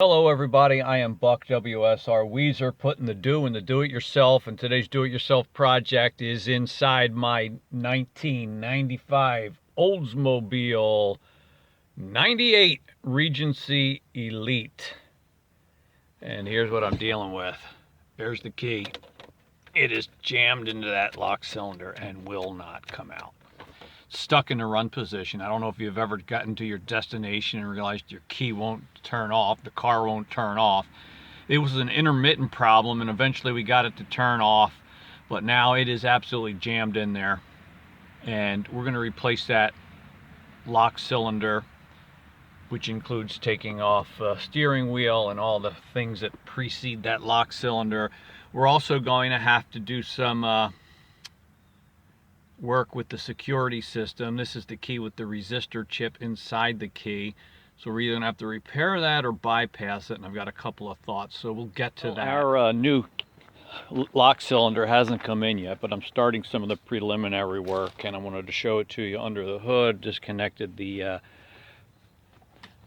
Hello everybody, I am Buck WSR Weezer, putting the do in the do-it-yourself, and today's do-it-yourself project is inside my 1995 Oldsmobile 98 Regency Elite. And here's what I'm dealing with. There's the key. It is jammed into that lock cylinder and will not come out. Stuck in the run position. I don't know if you've ever gotten to your destination and realized your key won't turn off, the car won't turn off. It was an intermittent problem, and eventually we got it to turn off, but now it is absolutely jammed in there, and we're going to replace that lock cylinder, which includes taking off steering wheel and all the things that precede that lock cylinder. We're also going to have to do some work with the security system. This is the key with the resistor chip inside the key. So we're either going to have to repair that or bypass it, and I've got a couple of thoughts, so we'll get to that. Our new lock cylinder hasn't come in yet, but I'm starting some of the preliminary work, and I wanted to show it to you under the hood. Disconnected the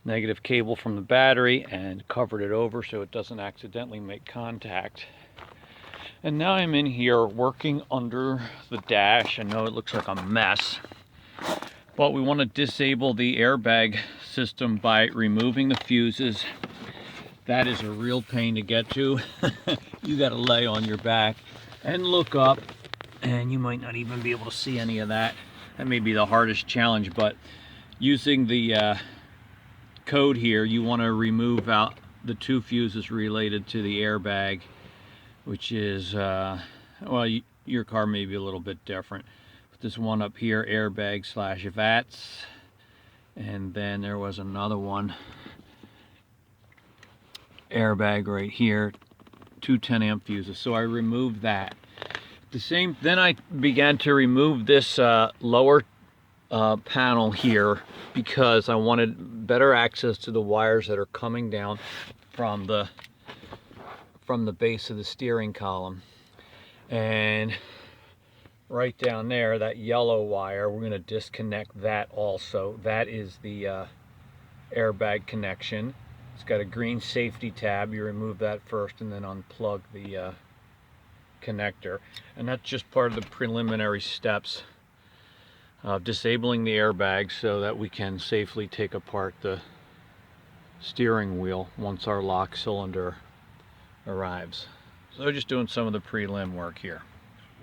negative cable from the battery and covered it over so it doesn't accidentally make contact. And now I'm in here working under the dash. I know it looks like a mess, but we want to disable the airbag system by removing the fuses. That is a real pain to get to. You got to lay on your back and look up, and you might not even be able to see any of that. That may be the hardest challenge, but using the code here, you want to remove out the two fuses related to the airbag, which is, well, your car may be a little bit different. But this one up here, airbag / VATS, and then there was another one, airbag right here, two 10 amp fuses. So I removed that. Then I began to remove this lower panel here because I wanted better access to the wires that are coming down from the base of the steering column. And right down there, that yellow wire, we're going to disconnect that also. That is the airbag connection. It's got a green safety tab. You remove that first and then unplug the connector. And that's just part of the preliminary steps of disabling the airbag so that we can safely take apart the steering wheel once our lock cylinder arrives. So just doing some of the prelim work here.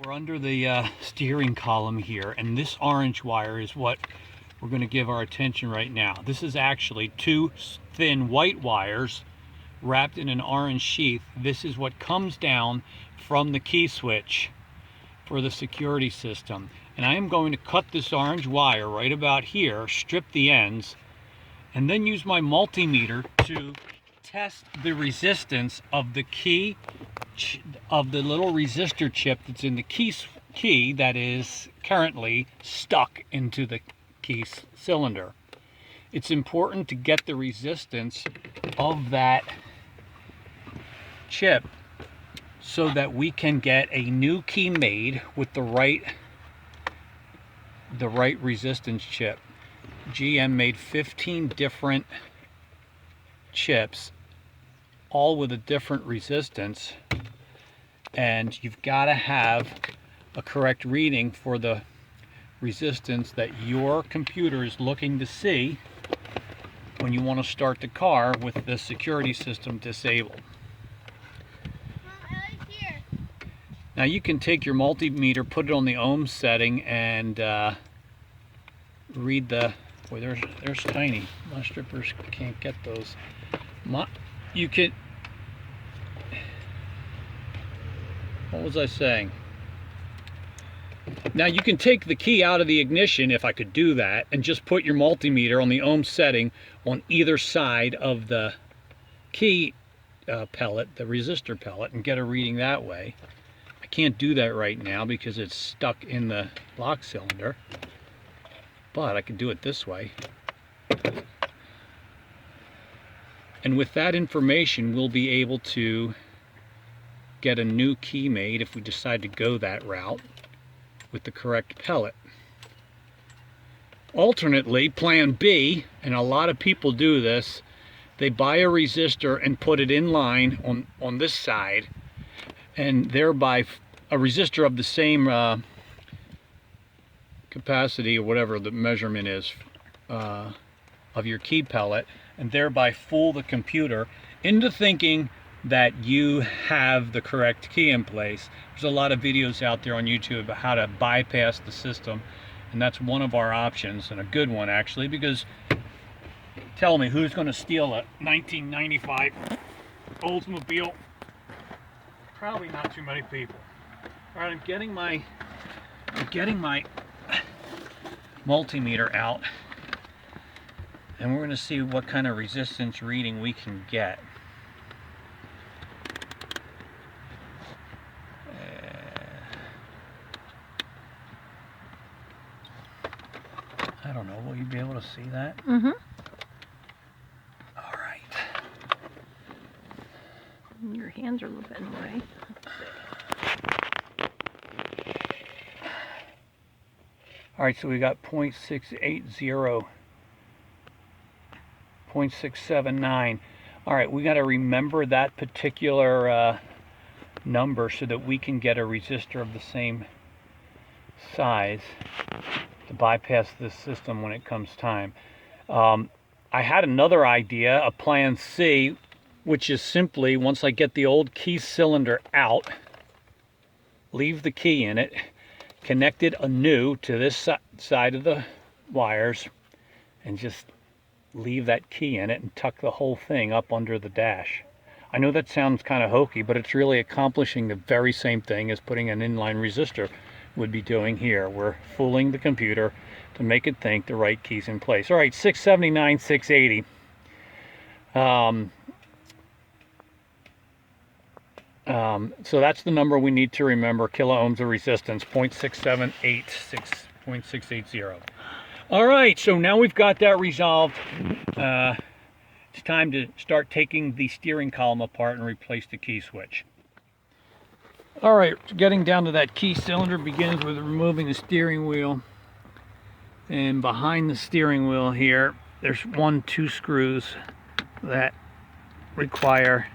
We're under the steering column here, and this orange wire is what we're going to give our attention right now. This is actually two thin white wires wrapped in an orange sheath. This is what comes down from the key switch for the security system. And I am going to cut this orange wire right about here, strip the ends, and then use my multimeter to test the resistance of the key, of the little resistor chip that's in the key that is currently stuck into the key cylinder. It's important to get the resistance of that chip so that we can get a new key made with the right resistance chip. GM made 15 different chips, all with a different resistance, and you've got to have a correct reading for the resistance that your computer is looking to see when you want to start the car with the security system disabled. Now you can take your multimeter, put it on the ohm setting, and read the, boy, there's tiny. My strippers can't get those. You can, what was I saying? Now you can take the key out of the ignition, if I could do that, and just put your multimeter on the ohm setting on either side of the key pellet, the resistor pellet, and get a reading that way. I can't do that right now because it's stuck in the lock cylinder, but I can do it this way. And with that information, we'll be able to get a new key made if we decide to go that route with the correct pellet. Alternately, plan B, and a lot of people do this, they buy a resistor and put it in line on this side, and thereby a resistor of the same capacity or whatever the measurement is of your key pellet, and thereby fool the computer into thinking that you have the correct key in place. There's a lot of videos out there on YouTube about how to bypass the system, and that's one of our options, and a good one actually, because tell me, who's going to steal a 1995 Oldsmobile? Probably not too many people. All right, I'm getting my multimeter out, and we're going to see what kind of resistance reading we can get. I don't know, will you be able to see that? Mm-hmm. All right. Your hands are a little bit in the way. All right, so we got 0.680, 0.679. All right, we got to remember that particular number so that we can get a resistor of the same size to bypass this system when it comes time. I had another idea, a plan C, which is simply, once I get the old key cylinder out, leave the key in it, connect it anew to this side of the wires, and just leave that key in it and tuck the whole thing up under the dash. I know that sounds kind of hokey, but it's really accomplishing the very same thing as putting an inline resistor would be doing here. We're fooling the computer to make it think the right key's in place. All right, 679, 680. So that's the number we need to remember, kilo ohms of resistance, 0.678, 0.680. All right, so now we've got that resolved. It's time to start taking the steering column apart and replace the key switch. All right, getting down to that key cylinder begins with removing the steering wheel. And behind the steering wheel here, there's 2 screws that require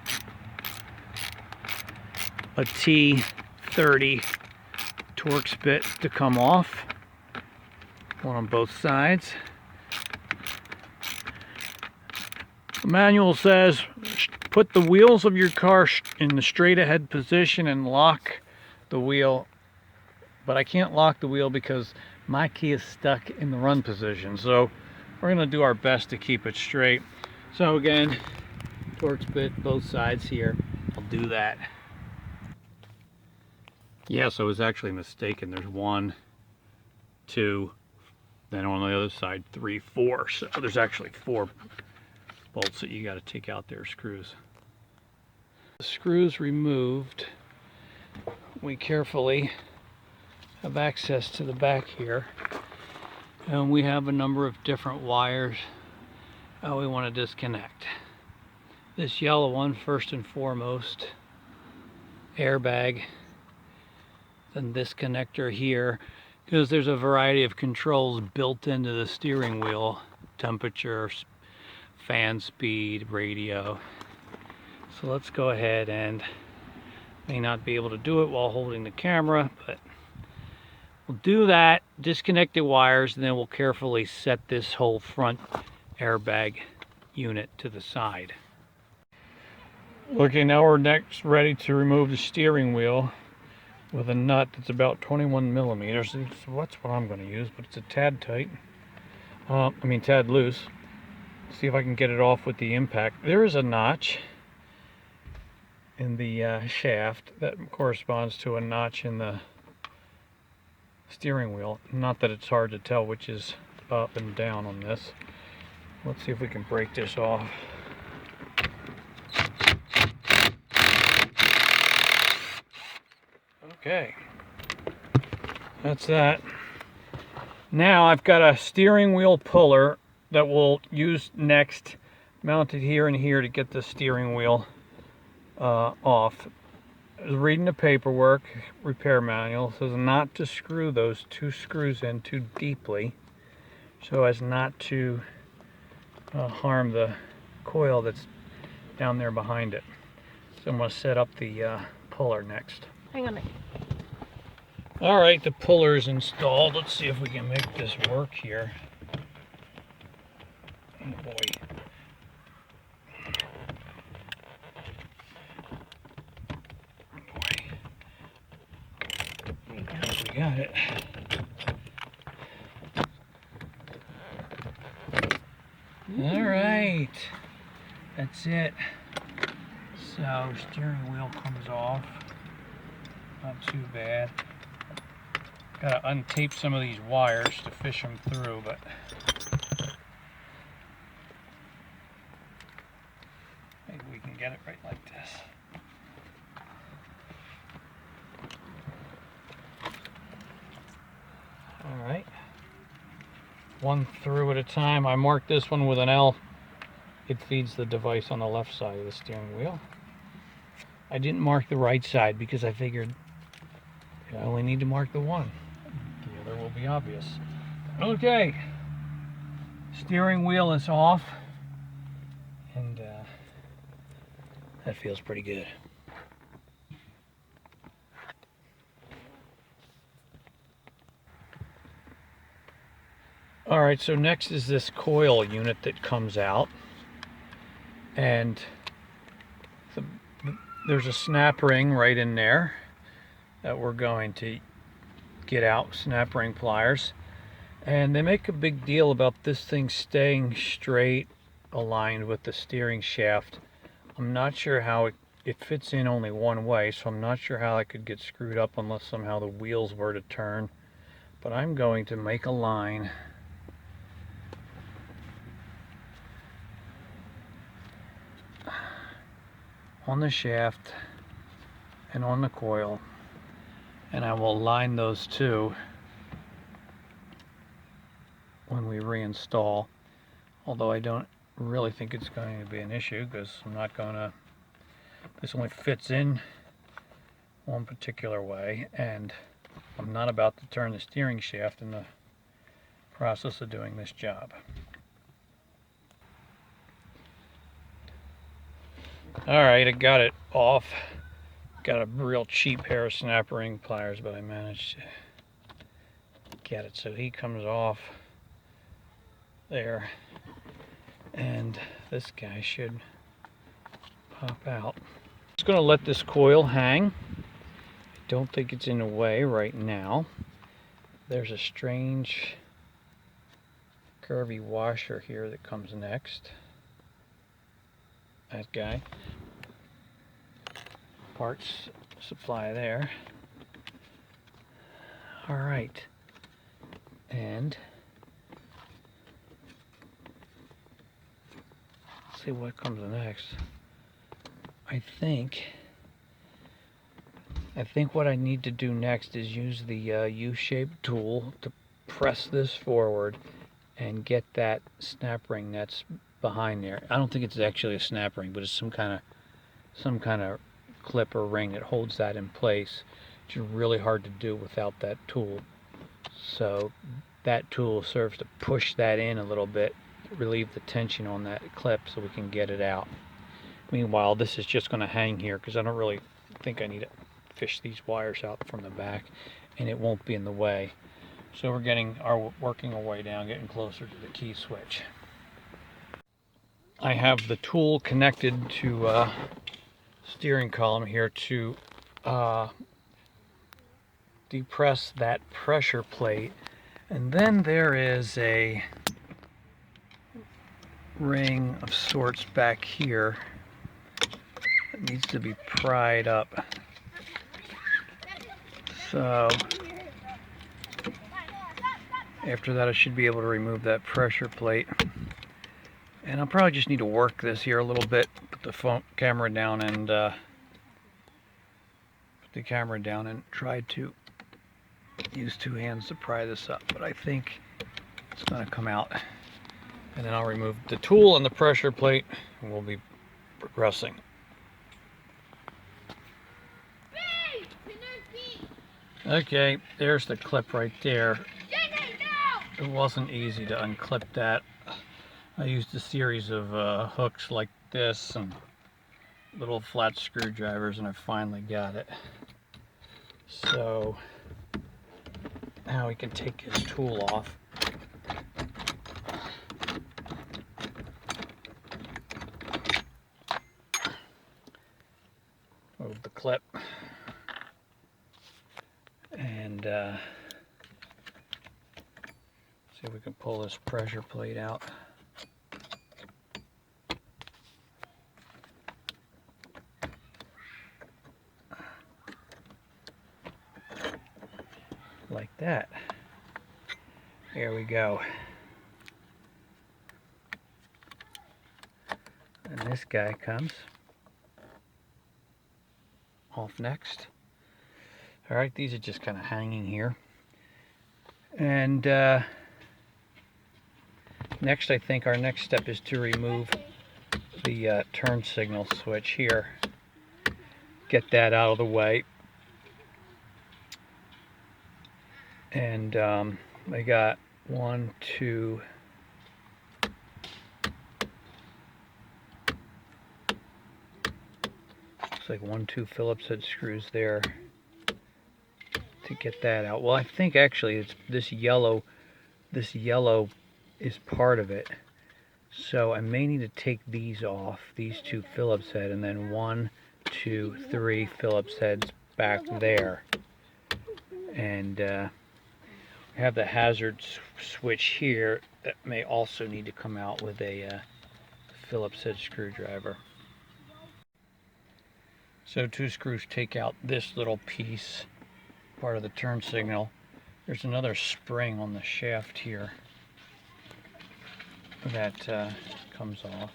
a T30 Torx bit to come off. One on both sides. The manual says put the wheels of your car in the straight ahead position and lock the wheel, but I can't lock the wheel because my key is stuck in the run position, so we're going to do our best to keep it straight. So again, Torx bit both sides here. I'll do that. Yes, I was actually mistaken. There's 1, 2, then on the other side 3, 4. So there's actually 4 bolts that you got to take out there, screws. The screws removed, we carefully have access to the back here, and we have a number of different wires we want to disconnect. This yellow one, first and foremost, airbag, then this connector here, because there's a variety of controls built into the steering wheel: temperature, fan speed, radio. So let's go ahead, and may not be able to do it while holding the camera, but we'll do that, disconnect the wires, and then we'll carefully set this whole front airbag unit to the side. Okay, now we're next ready to remove the steering wheel with a nut that's about 21 millimeters. So that's what I'm going to use, but it's a tad tight. Tad loose. See if I can get it off with the impact. There is a notch in the shaft that corresponds to a notch in the steering wheel. Not that it's hard to tell which is up and down on this. Let's see if we can break this off. Okay, that's that. Now I've got a steering wheel puller that we'll use next, mounted here and here to get the steering wheel off. I was reading the paperwork, repair manual, it says not to screw those 2 screws in too deeply so as not to harm the coil that's down there behind it. So I'm going to set up the puller next. Hang on. All right, the puller is installed. Let's see if we can make this work here. Oh boy. We got it. All right, that's it. So steering wheel comes off. Not too bad. Gotta untape some of these wires to fish them through, but maybe we can get it right like this. All right, one through at a time. I marked this one with an L. It feeds the device on the left side of the steering wheel. I didn't mark the right side because I figured I only need to mark the one. The other will be obvious. Okay, steering wheel is off, and that feels pretty good. All right, so next is this coil unit that comes out, and there's a snap ring right in there that we're going to get out, snap ring pliers. And they make a big deal about this thing staying straight, aligned with the steering shaft. I'm not sure how it fits in only one way, so I'm not sure how it could get screwed up unless somehow the wheels were to turn. But I'm going to make a line on the shaft and on the coil, and I will line those two when we reinstall, although I don't really think it's going to be an issue because I'm not going to, this only fits in one particular way, and I'm not about to turn the steering shaft in the process of doing this job. Alright, I got it off. Got a real cheap pair of snap ring pliers, but I managed to get it. So he comes off there, and this guy should pop out. Just going to let this coil hang. I don't think it's in the way right now. There's a strange curvy washer here that comes next. That guy. Parts supply there. All right, and let's see what comes next. I think what I need to do next is use the U-shaped tool to press this forward and get that snap ring that's behind there. I don't think it's actually a snap ring, but it's some kind of clip or ring that holds that in place. It's really hard to do without that tool. So that tool serves to push that in a little bit, relieve the tension on that clip so we can get it out. Meanwhile, this is just going to hang here because I don't really think I need to fish these wires out from the back, and it won't be in the way. So we're working our way down, getting closer to the key switch. I have the tool connected to steering column here to depress that pressure plate, and then there is a ring of sorts back here that needs to be pried up. So after that I should be able to remove that pressure plate, and I'll probably just need to work this here a little bit, put the camera down and try to use two hands to pry this up, but I think it's going to come out. And then I'll remove the tool and the pressure plate, and we'll be progressing. Okay, there's the clip right there. It wasn't easy to unclip that. I used a series of hooks like this and little flat screwdrivers, and I finally got it. So now we can take his tool off. Move the clip. And see if we can pull this pressure plate out. Like that. There we go. And this guy comes off next. All right, these are just kind of hanging here. And next, I think our next step is to remove the turn signal switch here. Get that out of the way. And I got 1, 2, looks like 1, 2 Phillips head screws there to get that out. Well, I think actually it's this yellow is part of it. So I may need to take these off, these 2 Phillips head, and then 1, 2, 3 Phillips heads back there. And I have the hazard switch here that may also need to come out with a Phillips head screwdriver. So 2 screws take out this little piece, part of the turn signal. There's another spring on the shaft here that comes off.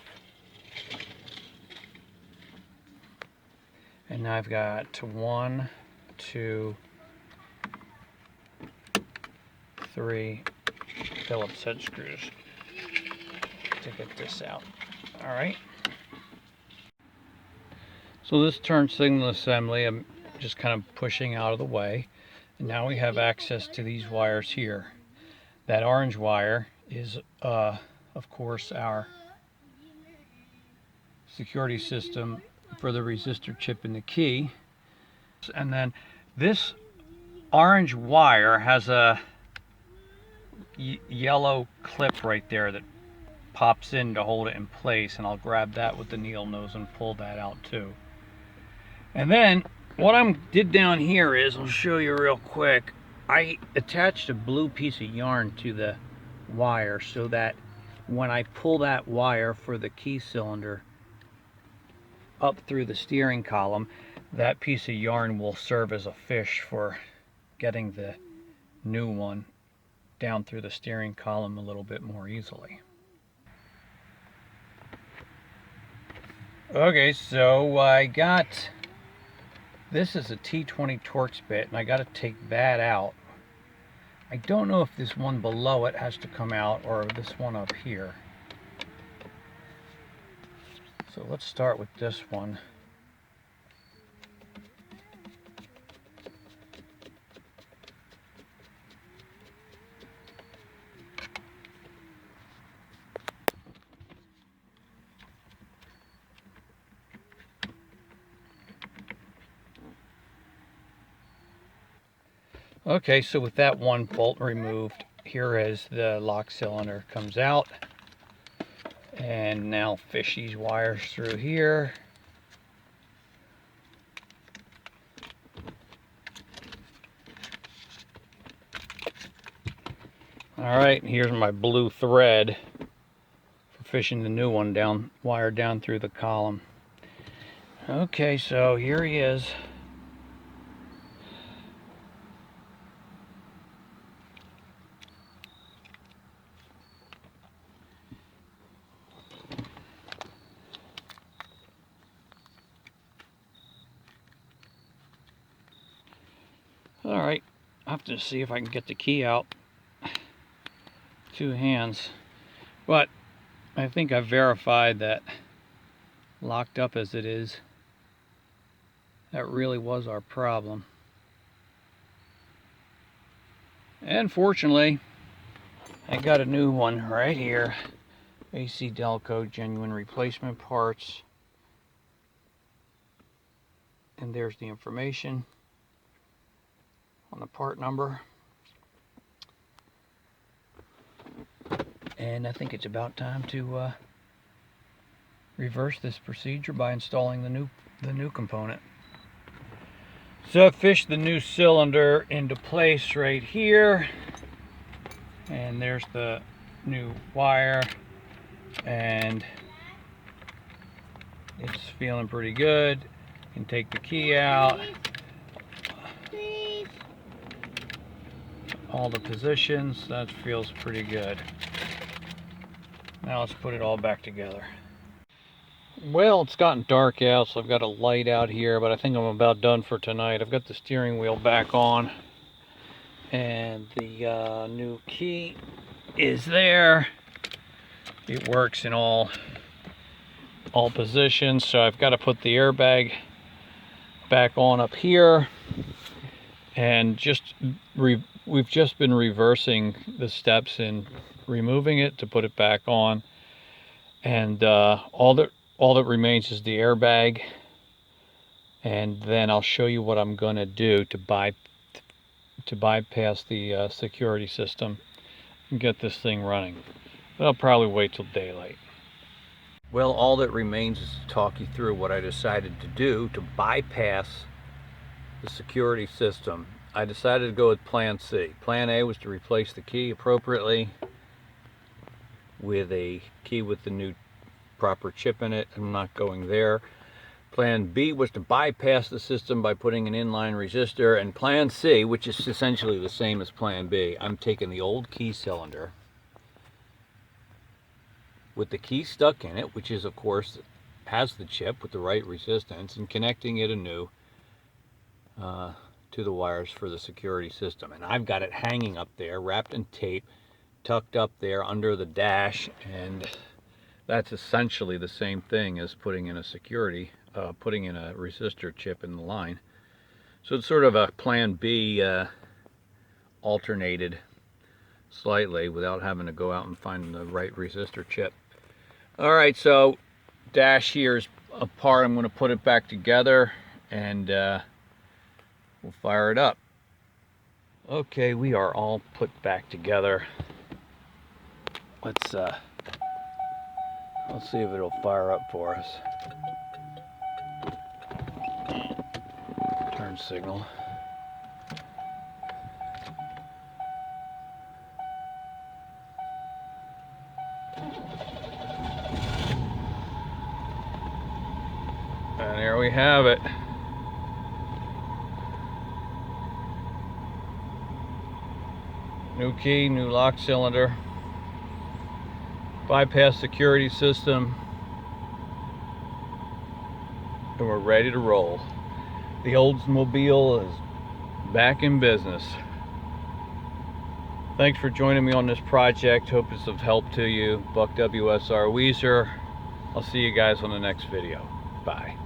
And now I've got 1, 2, 3 Phillips head screws to get this out. All right. So this turn signal assembly, I'm just kind of pushing out of the way. And now we have access to these wires here. That orange wire is, of course, our security system for the resistor chip in the key. And then this orange wire has a yellow clip right there that pops in to hold it in place, and I'll grab that with the needle nose and pull that out too. And then what I did down here is, I'll show you real quick, I attached a blue piece of yarn to the wire so that when I pull that wire for the key cylinder up through the steering column, that piece of yarn will serve as a fish for getting the new one down through the steering column a little bit more easily. Okay, so I got, this is a T20 Torx bit, and I got to take that out. I don't know if this one below it has to come out or this one up here. So let's start with this one. Okay, so with that one bolt removed, here is the lock cylinder comes out. And now fish these wires through here. Alright, here's my blue thread for fishing the new one down, wire down through the column. Okay, so here he is. Alright, I have to see if I can get the key out. 2 hands. But I think I've verified that, locked up as it is, that really was our problem. And fortunately, I got a new one right here AC Delco genuine replacement parts. And there's the information on the part number. And I think it's about time to reverse this procedure by installing the new component. So I fished the new cylinder into place right here, and there's the new wire, and it's feeling pretty good. You can take the key out, all the positions, that feels pretty good. Now let's put it all back together. Well, it's gotten dark out, so I've got a light out here, but I think I'm about done for tonight. I've got the steering wheel back on, and the new key is there. It works in all positions, so I've got to put the airbag back on up here, and we've just been reversing the steps in removing it to put it back on, and all that remains is the airbag, and then I'll show you what I'm going to do to bypass the security system and get this thing running. But I'll probably wait till daylight. Well, all that remains is to talk you through what I decided to do to bypass the security system. I decided to go with Plan C. Plan A was to replace the key appropriately with a key with the new proper chip in it. I'm not going there. Plan B was to bypass the system by putting an inline resistor. And Plan C, which is essentially the same as Plan B, I'm taking the old key cylinder with the key stuck in it, which is of course has the chip with the right resistance, and connecting it anew to the wires for the security system. And I've got it hanging up there, wrapped in tape, tucked up there under the dash, and that's essentially the same thing as putting in a resistor chip in the line. So it's sort of a Plan B alternated slightly without having to go out and find the right resistor chip. All right, so dash here is apart. I'm going to put it back together, and we'll fire it up. Okay, we are all put back together. Let's see if it'll fire up for us. Turn signal. And there we have it. New key, new lock cylinder, bypass security system, and we're ready to roll. The Oldsmobile is back in business. Thanks for joining me on this project. Hope it's of help to you. Buck WSR Weezer. I'll see you guys on the next video. Bye.